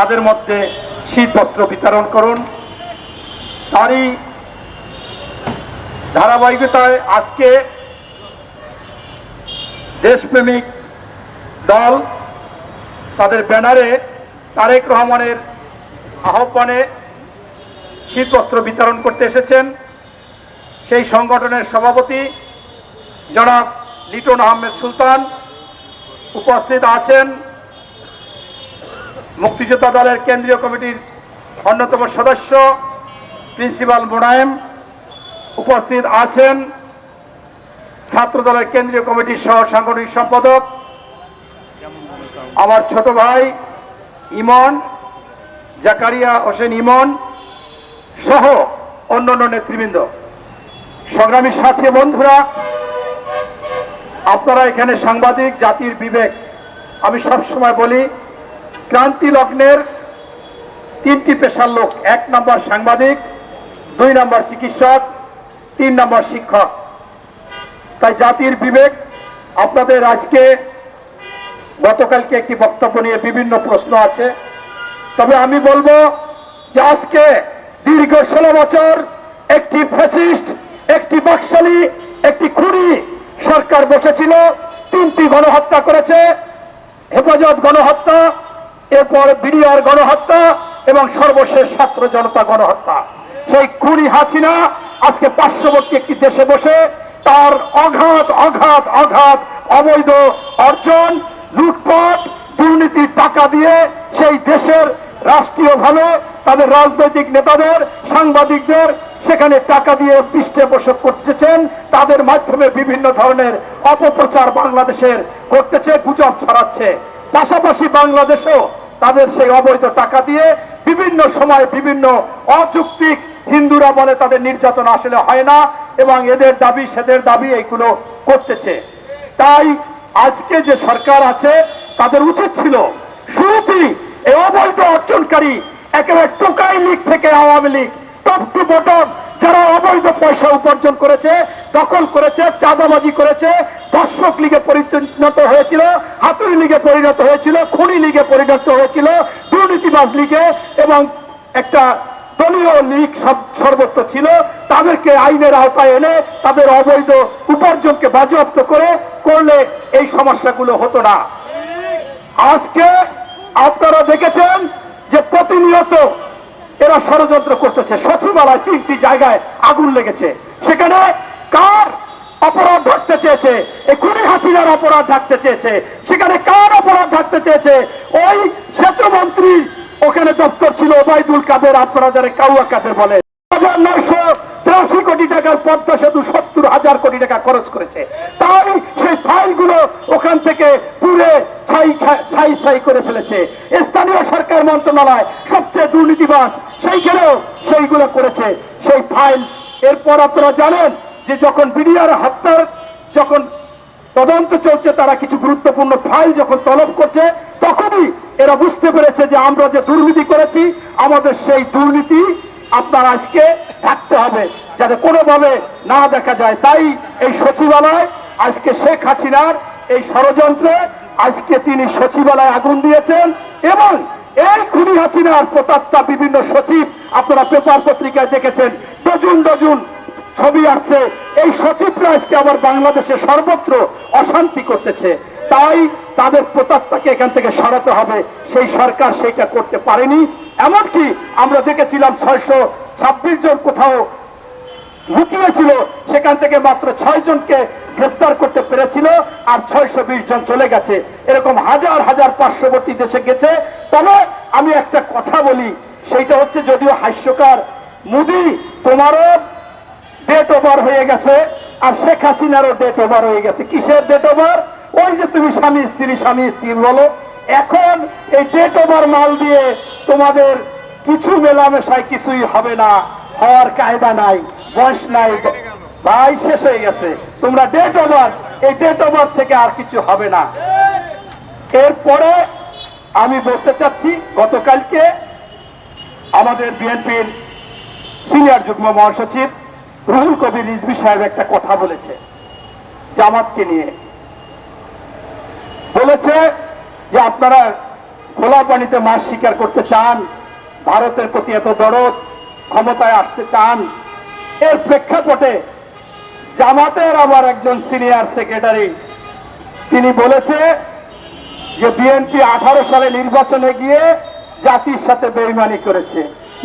তাদের মধ্যে শীত বস্ত্র বিতরণ করুন। তারই ধারাবাহিকতায় আজকে দেশপ্রেমিক দল তাদের ব্যানারে তারেক রহমানের আহ্বানে শীত বস্ত্র বিতরণ করতে এসেছেন। সেই সংগঠনের সভাপতি জনাব লিটন আহমেদ সুলতান উপস্থিত আছেন। মুক্তিযোদ্ধা দলের কেন্দ্রীয় কমিটির অন্যতম সদস্য প্রিন্সিপাল মোনায়েম উপস্থিত আছেন। ছাত্র দলের কেন্দ্রীয় কমিটির সহ সাংগঠনিক সম্পাদক আমার ছোট ভাই ইমন জাকারিয়া হোসেন ইমন সহ অন্যান্য নেতৃবৃন্দ, সংগ্রামী সাথী বন্ধুরা, আপনারা এখানে সাংবাদিক, জাতির বিবেক। আমি সবসময় বলি ক্রান্তি লগ্নের তিনটি পেশার লোক, 1 নম্বর সাংবাদিক, 2 নম্বর চিকিৎসক, 3 নম্বর শিক্ষক। তাই জাতির বিবেক আপনাদের আজকে গতকালকে একটি বক্তব্য নিয়ে বিভিন্ন প্রশ্ন আছে, তবে আমি বলবো যে আজকে দীর্ঘ 16 বছর একটি ফ্যাসিস্ট, একটি বাকশালী, একটি খুনি সরকার বসেছিল। 3টি গণহত্যা করেছে, হেফাজত গণহত্যা, এরপর বিডিআর গণহত্যা এবং সর্বশেষ ছাত্র জনতা গণহত্যা। সেই খুনি হাসিনা আজকে পার্শ্ববর্তী একটি দেশে বসে তার অগাধ অগাধ অগাধ অবৈধ অর্জন, লুটপাট, দুর্নীতির টাকা দিয়ে সেই দেশের রাষ্ট্রীয়ভাবে তাদের রাজনৈতিক নেতাদের, সাংবাদিকদের সেখানে টাকা দিয়ে পৃষ্ঠপোষক করতেছেন। তাদের মাধ্যমে বিভিন্ন ধরনের অপপ্রচার বাংলাদেশের করতেছে, গুজব ছড়াচ্ছে। পাশাপাশি বাংলাদেশেও তাদের সেই অবৈধ টাকা দিয়ে বিভিন্ন সময় বিভিন্ন অযৌক্তিক, হিন্দুরা বলে তাদের নির্যাতন আসলে হয় না এবং এদের দাবি সেদের দাবি এইগুলো করতেছে। তাই আজকে যে সরকার আছে তাদের উচিত ছিল শুরুতেই এই অবৈধ অর্জনকারী একেবারে টোকাই লীগ থেকে Awami League, top to bottom যারা অবৈধ পয়সা উপার্জন করেছে, দখল করেছে, চাঁদাবাজি করেছে, দর্শক লীগে পরিণত হয়েছিল, হাতুড়ি লীগে পরিণত হয়েছিল, খুনি লীগে পরিণত হয়েছিল, দুর্নীতিবাজ লীগে এবং একটা দলীয় লীগ সর্বত্র ছিল, তাদেরকে আইনের আওতায় এনে তাদের অবৈধ উপার্জনকে বাজেয়াপ্ত করলে এই সমস্যাগুলো হতো না। আজকে আপনারা দেখেছেন যে প্রতিনিয়ত এরা ষড়যন্ত্র করতেছে। সচিবালয় 3টি জায়গায় আগুন লেগেছে, সেখানে কার অপরাধ ঢাকতে চেয়েছে? এই খুনি হাসিনার অপরাধ ঢাকতে চেয়েছে। সেখানে কার অপরাধ ঢাকতে চেয়েছে? ওই সেতুমন্ত্রী ওখানে দপ্তর ছিল ওবায়দুল কাদের, আপনারা যারা কাউয়া কাদের বলে, 1983 কোটি টাকার পদ্মা সেতু 70,000 কোটি টাকা খরচ করেছে। তাই সেই ফাইলগুলো ওখান থেকে পুরে ছাই করে ফেলেছে স্থানীয় সরকার মন্ত্রণালয়, সবচেয়ে দুর্নীতিবাজ সেইখানেও সেইগুলো করেছে সেই ফাইল। এরপর আপনারা জানেন যে যখন বিডিআর হত্যার যখন তদন্ত চলছে, তারা কিছু গুরুত্বপূর্ণ ফাইল যখন তলব করছে, তখনই এরা বুঝতে পেরেছে যে আমরা যে দুর্নীতি করেছি, আমাদের সেই দুর্নীতি আপনার আজকে থাকতে হবে যাতে কোনোভাবে না দেখা যায়। তাই এই সচিবালয় আজকে শেখ হাসিনার এই ষড়যন্ত্রে আজকে তিনি সচিবালয়ে আগুন দিয়েছেন এবং এই খুনি হাসিনার প্রতাত্তা বিভিন্ন সচিব, আপনারা পেপার পত্রিকায় দেখেছেন, ডজন ডজন ছবি আসছে। এই সচিবরা আজকে আবার বাংলাদেশে সর্বত্র অশান্তি করতেছে। তাই তাদের প্রতাপটাকে এখান থেকে সরাতে হবে। সেই সরকার সেইটা করতে পারেনি। এমনকি আমরা দেখেছিলাম 626 জন কোথাও লুকিয়েছিল, সেখান থেকে মাত্র 6 জনকে গ্রেফতার করতে পেরেছিল আর 620 জন চলে গেছে। এরকম হাজার হাজার পার্শ্ববর্তী দেশে গেছে। তবে আমি একটা কথা বলি, সেইটা হচ্ছে যদিও হাস্যকর, মোদি তোমারও ডেট ওভার হয়ে গেছে আর শেখ হাসিনারও ডেট ওভার হয়ে গেছে। কিসের ডেট ওভার? ওই যে তুমি স্বামী স্ত্রী বলো, এখন এই ডেট ওভার মাল দিয়ে তোমাদের কিছু মেলামেশায় কিছুই হবে না, হওয়ার কায়দা নাই, বয়স নাই ভাই, শেষ হয়ে গেছে। তোমরা ডেট ওভার, এই ডেট ওভার থেকে আর কিছু হবে না। এরপরে আমি বলতে চাচ্ছি, গতকালকে আমাদের বিএনপির সিনিয়র যুগ্ম মহাসচিব রুহুল কবির রিজভী সাহেব একটা কথা বলেছে জামাতকে নিয়ে। বলেছে যে আপনারা খোলা পানিতে মাছ শিকার করতে চান, ভারতের প্রতি এত দরদ, ক্ষমতায় আসতে চান, এর প্রেক্ষাপটে জামাতের আবার একজন সিনিয়র সেক্রেটারি তিনি বলেছে যে বিএনপি 18 সালে নির্বাচনে গিয়ে জাতির সাথে বেইমানি করেছে।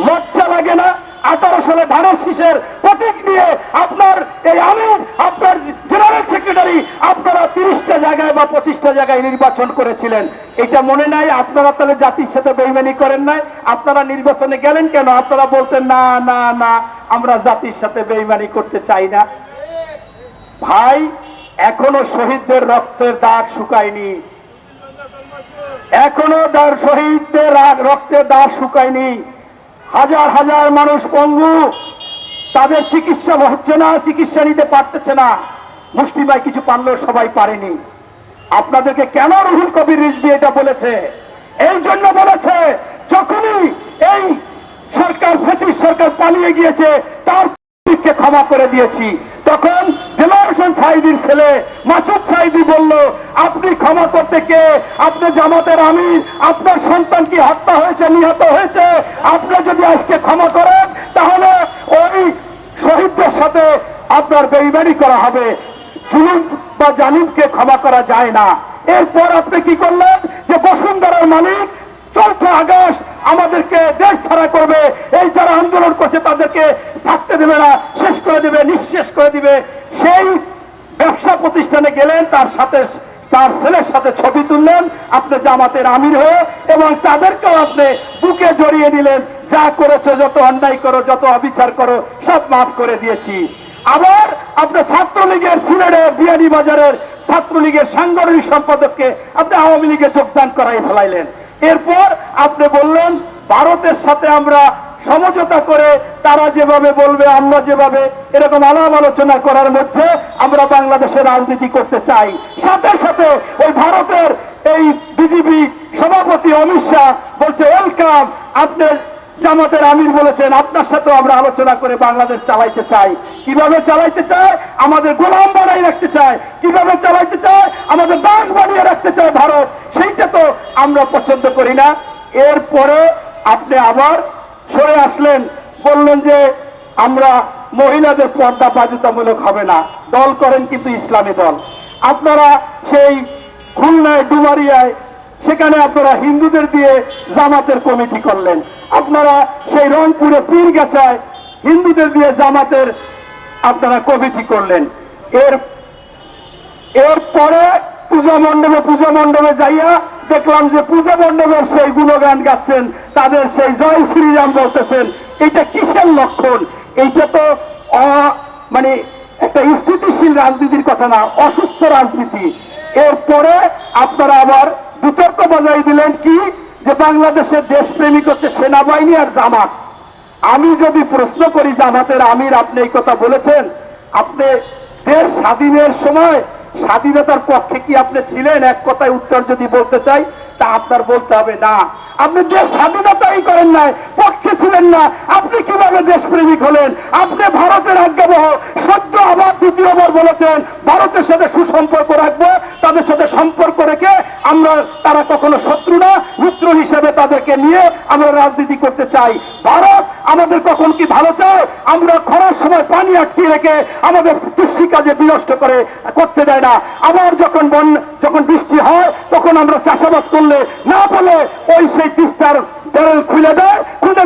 লজ্জা লাগে না? 18 সালে ধানের শীষের প্রতীক নিয়ে আপনার এই আমির, আপনার জেনারেল সেক্রেটারি, আপনারা 30টা জায়গায় বা 25টা জায়গায় নির্বাচন করেছিলেন। এটা মনে নাই? আপনারা তাহলে জাতির সাথে বেইমানি করেন নাই? আপনারা নির্বাচনে গেলেন কেন? আপনারা বলতেন না না না, আমরা জাতির সাথে বেইমানি করতে চাই না। ভাই, এখনো শহীদদের রক্তের দাগ শুকায়নি, এখনো শহীদদের রক্তের দাগ শুকায়নি। হাজার হাজার মানুষ পঙ্গু, তাদের চিকিৎসা হচ্ছে না, চিকিৎসা নিতে পারতেছে না। মুষ্টিমেয় কিছু পারলেও সবাই পারেনি। আপনাদেরকে কেন রুহুল কবির রিজভী এটা বলেছে? এই জন্য বলেছে, যখনই এই সরকার, ফ্যাসিস্ট সরকার পালিয়ে গিয়েছে, তার কে ক্ষমা করে দিয়েছি। তখন দেলোয়ার হোসেন সাঈদীর ছেলে মাসুদ সাঈদী বলল, আপনি ক্ষমা করতে কে? আপনি জামাতের আমির, আপনার সন্তান কি হত্যা হয়েছে, নিহত হয়েছে? আপনি যদি আজকে ক্ষমা করেন তাহলে ওই শহীদদের সাথে আপনার বেইমানি করা হবে। জুলুম বা জালিমকে ক্ষমা করা যায় না। এরপর আপনি কি করলেন? যে বসুন্ধরার মালিক 4 আগস্ট আমাদেরকে দেশ ছাড়া করবে, এই যারা আন্দোলন করছে তাদেরকে থাকতে দেবে না, শেষ করে দিবে, নিঃশেষ করে দিবে। সেই ব্যবসা প্রতিষ্ঠানে গেলেন, তার সাথে তার ছেলের সাথে ছবি তুললেন আপনি জামাতের আমির হয়ে, এবং তাদেরকেও আপনি বুকে জড়িয়ে নিলেন। যা করেছো, যত অন্যায় করো, যত অবিচার করো, সব মাফ করে দিয়েছি। আবার আপনি ছাত্রলীগের সিলেটের বিয়ানীবাজারের ছাত্রলীগের সাংগঠনিক সম্পাদককে আপনি আওয়ামী লীগে যোগদান করাই ফেলাইলেন। এরপর আপনি বললেন ভারতের সাথে আমরা সমঝোতা করে, তারা যেভাবে বলবে আমরা যেভাবে, এরকম আলাপ আলোচনা করার মধ্যে আমরা বাংলাদেশের রাজনীতি করতে চাই। সাথে সাথে ওই ভারতের এই বিজেপি সভাপতি অমিত শাহ বলছে ওয়েলকাম, আপনি জামাতের আমির বলেছেন আপনার সাথে আমরা আলোচনা করে বাংলাদেশ চালাইতে চাই। কিভাবে চালাইতে চায়? আমাদের গোলাম বানাই রাখতে চায়। কিভাবে চালাইতে চায়? আমাদের দাস বানিয়ে রাখতে চায় ভারত। সেইটা তো আমরা পছন্দ করি না। এরপরে আপনি আবার সরে আসলেন, বললেন যে আমরা মহিলাদের পর্দা বাধ্যতামূলক হবে না। দল করেন কিন্তু ইসলামী দল। আপনারা সেই খুলনায় ডুমারিয়ায় সেখানে আপনারা হিন্দুদের দিয়ে জামাতের কমিটি করলেন। আপনারা সেই রংপুরে পীরগাছায় হিন্দুদের দিয়ে জামাতের আপনারা কমিটি করলেন। এরপরে পূজা মণ্ডপে যাইয়া দেখলাম যে পূজা মণ্ডপের সেই গুণগান গাচ্ছেন, তাদের সেই জয় শ্রীরাম বলতেছেন। এটা কিসের লক্ষণ? এইটা তো মানে একটা স্থিতিশীল রাজনীতির কথা না, অসুস্থ রাজনীতি। এরপরে আপনারা আবার বিতর্ক বাজাই দিলেন কি, যে বাংলাদেশের দেশপ্রেমিক হচ্ছে সেনাবাহিনী আর জামাত। আমি যদি প্রশ্ন করি জামাতের আমির, আপনি এই কথা বলেছেন, আপনি দেশ স্বাধীনের সময় স্বাধীনতার পক্ষে কি আপনি ছিলেন? এক কথায় উত্তর যদি বলতে চাই, তা আপনার বলতে হবে না। আপনি দেশ স্বাধীনতাই করেন নাই, পক্ষে ছিলেন না, আপনি কিভাবে দেশপ্রেমিক হলেন? আপনি ভারতের আজ্ঞাবহ সদ্য আবার দ্বিতীয়বার বলেছেন ভারতের সাথে সুসম্পর্ক রাখবো, তাদের সাথে সম্পর্ক রেখে আমরা, তারা কখনো শত্রু না, মিত্র হিসেবে তাদেরকে নিয়ে আমরা রাজনীতি করতে চাই। ভারত আমাদের কখন কি ভালো চায়? আমরা খরার সময় পানি আটকিয়ে রেখে আমাদের কৃষি কাজে বিনষ্ট করতে দেয় না। আবার যখন বৃষ্টি হয় তখন আমরা চাষাবাদ করলে না বলে ওই সেই তিস্তার ব্যারেল খুলে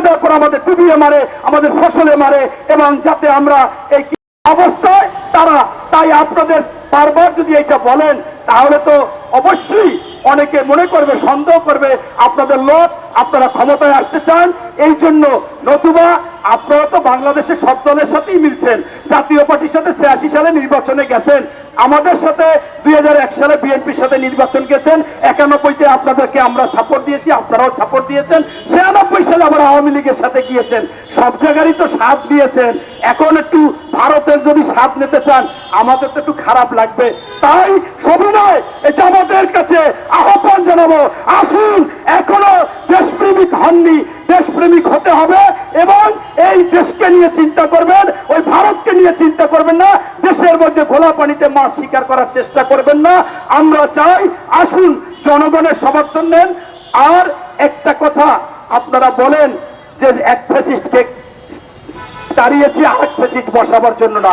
দেওয়ার পর আমাদের ডুবিয়ে মারে, আমাদের ফসলে মারে, এবং যাতে আমরা এই অবস্থায় তারা, তাই আপনাদের বারবার যদি এটা বলেন তাহলে তো অবশ্যই অনেকে মনে করবে, সন্দেহ করবে আপনাদের লোক, আপনারা ক্ষমতায় আসতে চান এই জন্য। নতুবা আপনারা তো বাংলাদেশের সব দলের সাথেই মিলছেন। জাতীয় পার্টির সাথে 86 সালে নির্বাচনে গেছেন, আমাদের সাথে 2001 সালে বিএনপির সাথে নির্বাচন গেছেন, 91-তে আপনাদেরকে আমরা সাপোর্ট দিয়েছি, আপনারাও সাপোর্ট দিয়েছেন, 96 সালে আমরা আওয়ামী লীগের সাথে গিয়েছেন, সব জায়গারই তো সাথ দিয়েছেন। এখন একটু ভারতের যদি সাথ নিতে চান আমাদের তো একটু খারাপ লাগবে। তাই সবিনয় জামাতের কাছে আহ্বান জানাবো, আসুন, এখনো দেশপ্রেমিক হননি, দেশপ্রেমিক হতে হবে এবং এই দেশকে নিয়ে চিন্তা করবেন, ওই ভারতকে নিয়ে চিন্তা করবেন না, দেশের মধ্যে ঘোলা পানিতে মাছ শিকার করার চেষ্টা করবেন না। আমরা চাই আসুন জনগণের সমর্থন নেন, আর একটা কথা আপনারা বলেন যে এক ফ্যাসিস্টকে দাঁড়িয়েছি আরেক ফ্যাসিস্ট বসাবার জন্য না,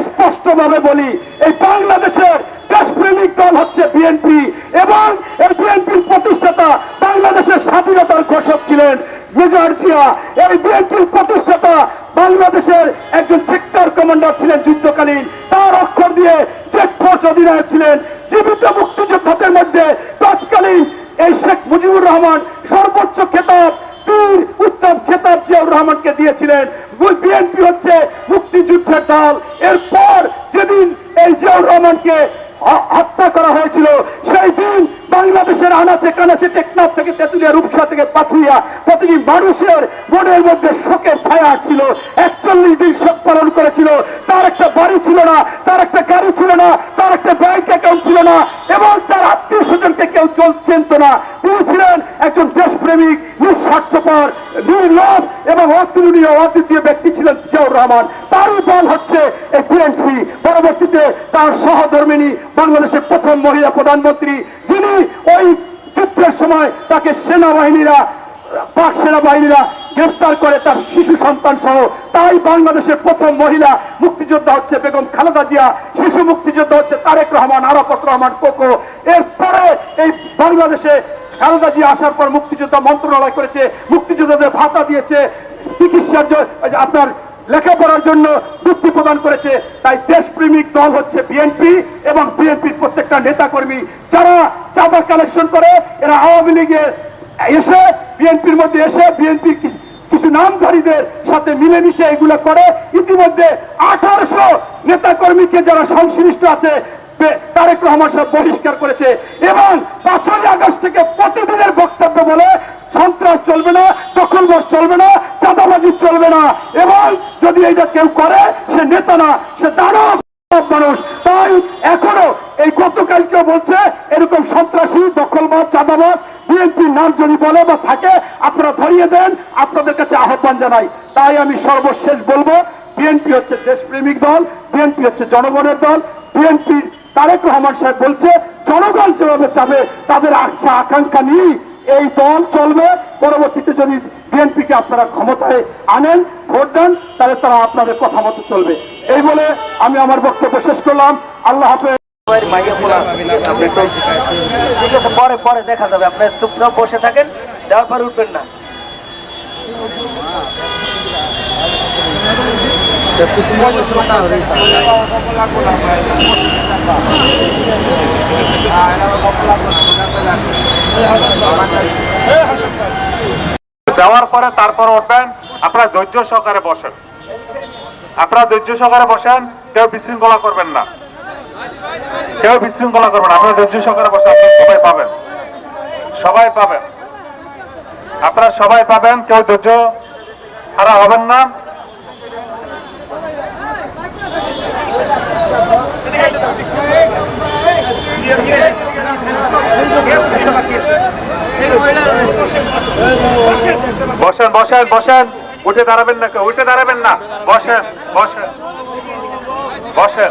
স্পষ্টভাবে বলি এই বাংলাদেশের দেশপ্রেমিক দল হচ্ছে বিএনপি এবং এই বিএনপির প্রতিষ্ঠাতা বাংলাদেশের স্বাধীনতার ঘোষক ছিলেন মেজর জিয়া। এই বিএনপির প্রতিষ্ঠাতা বাংলাদেশের একজন সেক্টর কমান্ডার ছিলেন যুদ্ধকালীন, তার অক্ষর দিয়ে চেকপোস্ট অধিনায়ক ছিলেন। জীবিত মুক্তিযোদ্ধাদের মধ্যে তৎকালীন এই শেখ মুজিবুর রহমান সর্বোচ্চ খেতাব বীর উত্তম খেতাব জিয়াউর রহমানকে দিয়েছিলেন। বিএনপি হচ্ছে মুক্তিযুদ্ধের দল। এরপর যেদিন এই জিয়াউর রহমানকে হত্যা করা হয়েছিল সেই দিন বাংলাদেশের আনাচে কানাচে টেকনাফ থেকে তেঁতুলিয়া রূপসা থেকে পাথুরিয়া প্রতিটি মানুষের মনের মধ্যে শোকের ছায়া ছিল। 41 দিন শোক পালন করেছিল। তার একটা বাড়ি ছিল না, তার একটা গাড়ি ছিল না, তার একটা ব্যাংক অ্যাকাউন্ট ছিল না এবং তার আত্মীয় স্বজনকে কেউ চিনত না। তিনি ছিলেন একজন দেশপ্রেমিক, নিঃস্বার্থপর, নির্লোভ এবং অতুলনীয় অদ্বিতীয় ব্যক্তি ছিলেন জিয়াউর রহমান। তারই দল হচ্ছে এই বিএনপি। পরবর্তীতে তার সহধর্মিনী বাংলাদেশের প্রথম মহিলা প্রধানমন্ত্রী, যিনি ওই যুদ্ধের সময় তাকে পাক সেনাবাহিনীরা গ্রেফতার করে তার শিশু সন্তান সহ। তাই বাংলাদেশের প্রথম মহিলা মুক্তিযোদ্ধা হচ্ছে বেগম খালেদা জিয়া, শিশু মুক্তিযোদ্ধা হচ্ছে তারেক রহমান, আরাফাত রহমান কোকো। এরপরে এই বাংলাদেশে খালেদা জিয়া আসার পর মুক্তিযোদ্ধা মন্ত্রণালয় করেছে, মুক্তিযোদ্ধাদের ভাতা দিয়েছে, চিকিৎসার আপনার লেখাপড়ার জন্য বৃত্তি প্রদান করেছে। তাই দেশপ্রেমিক দল হচ্ছে বিএনপি এবং বিএনপির প্রত্যেকটা নেতাকর্মী যারা চাঁদা কালেকশন করে এরা আওয়ামী লীগের এসে বিএনপির মধ্যে এসে বিএনপির কিছু নামধারীদের সাথে মিলেমিশে এগুলো করে। ইতিমধ্যে 1800 নেতাকর্মীকে যারা সংশ্লিষ্ট আছে তারেক রহমান সাহেব বহিষ্কার করেছে এবং 5ই আগস্ট থেকে প্রতিদিনের বক্তব্য বলে সন্ত্রাস চলবে না, দখলবাজ চলবে না, চাঁদাবাজি চলবে না এবং যদি এইটা কেউ করে সে নেতা না, সে দানব মানুষ। তাই এখনো এই গতকালকেও বলছে এরকম সন্ত্রাসী, দখলবাজ, চাঁদাবাজ বিএনপির নাম যদি বলে বা থাকে আপনারা ধরিয়ে দেন, আপনাদের কাছে আহ্বান জানাই। তাই আমি সর্বশেষ বলবো বিএনপি হচ্ছে দেশপ্রেমিক দল, বিএনপি হচ্ছে জনগণের দল। বিএনপির তারেক রহমান সাহেব বলছে জনগণ যেভাবে চাবে তাদের আশা আকাঙ্ক্ষা নিয়ে এই দল চলবে। পরবর্তীতে যদি বিএনপিকে আপনারা ক্ষমতায় আনেন, ভোট দেন, তাহলে তারা আপনাদের কথা মতো চলবে। এই বলে আমি আমার বক্তব্য শেষ করলাম। আল্লাহ হাফেজ। ঠিক আছে, পরে পরে দেখা যাবে। আপনার চুপচাপ বসে থাকেন, যাওয়ার পরে উঠবেন না। দেওয়ার পরে তারপর উঠবেন। আপনারা ধৈর্য সহকারে বসেন, আপনারা ধৈর্য সহকারে বসেন। কেউ বিশৃঙ্খলা করবেন না, কেউ বিশৃঙ্খলা করবেন না। আপনারা ধৈর্য সহকারে বসেন, আপনারা সবাই পাবেন, সবাই পাবেন, আপনারা সবাই পাবেন। কেউ ধৈর্য হারা হবেন না। বসেন বসেন বসেন, উঠে দাঁড়াবেন না, কেউ উঠে দাঁড়াবেন না, বসেন বসেন বসেন।